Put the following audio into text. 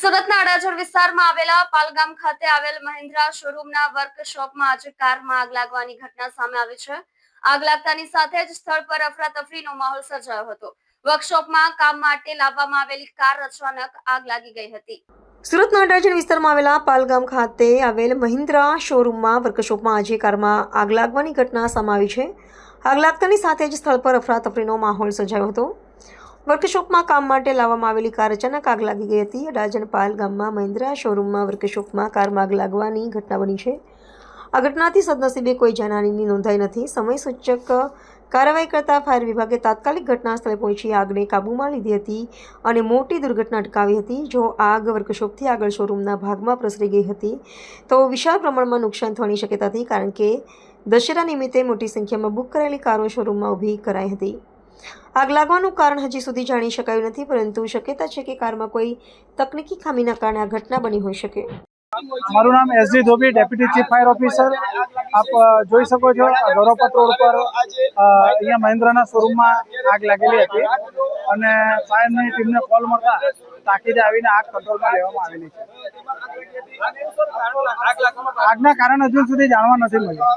સુરતના અડાજણ વિસ્તારમાં આવેલા પાલગામ ખાતે આવેલ મહિન્દ્રા શોરૂમના વર્કશોપમાં આજે કારમાં આગ લાગવાની ઘટના સામે આવી છે। આગ લાગતાની સાથે જ સ્થળ પર અફરાતફરીનો માહોલ સર્જાયો હતો। વર્કશોપમાં કામ માટે લાવવામાં આવેલી કાર અચાનક આગ લાગી ગઈ હતી। સુરતના અડાજણ વિસ્તારમાં આવેલા પાલગામ ખાતે આવેલ મહિન્દ્રા શોરૂમમાં વર્કશોપમાં આજે કારમાં આગ લાગવાની ઘટના સામે આવી છે। આગ લાગતાની સાથે જ સ્થળ પર અફરાતફરીનો માહોલ સર્જાયો હતો। વર્કશોપમાં કામ માટે લાવવામાં આવેલી કાર અચાનક આગ લાગી ગઈ હતી। અડાજણ પાલગામમાં મહિન્દ્રા શોરૂમમાં વર્કશોપમાં કારમાં આગ લાગવાની ઘટના બની છે। આ ઘટનાથી સદનસીબે કોઈ જાનહાનિની નોંધાઈ નથી। સમય સૂચક કાર્યવાહી કરતા ફાયર વિભાગે તાત્કાલિક ઘટના સ્થળે પહોંચી આગને કાબૂમાં લીધી હતી અને મોટી દુર્ઘટના અટકાવી હતી। જો આગ વર્કશોપથી આગળ શોરૂમના ભાગમાં પ્રસરી ગઈ હતી તો વિશાળ પ્રમાણમાં નુકસાન થવાની શક્યતા હતી, કારણ કે દશેરા નિમિત્તે મોટી સંખ્યામાં બુક કરાયેલી કારો શોરૂમમાં ઊભી કરાઈ હતી। આગ લાગવાનું કારણ હજી સુધી જાણી શકાયું નથી, પરંતુ શક્યતા છે કે કારમાં કોઈ તકનીકી ખામીના કારણે આ ઘટના બની હોઈ શકે। મારું નામ SD Dhobi, deputy chief fire officer. આપ જોઈ શકો છો ગૌરવપથ રોડ પર અહીંયા મહિન્દ્રાના શોરૂમમાં આગ લાગેલી હતી અને ફાયરની ટીમને કોલ મળતા તાકીદે આવીને આગ કંટ્રોલમાં લેવામાં આવેલી છે। આગના કારણ હજુ સુધી જાણવા નથી મળ્યું।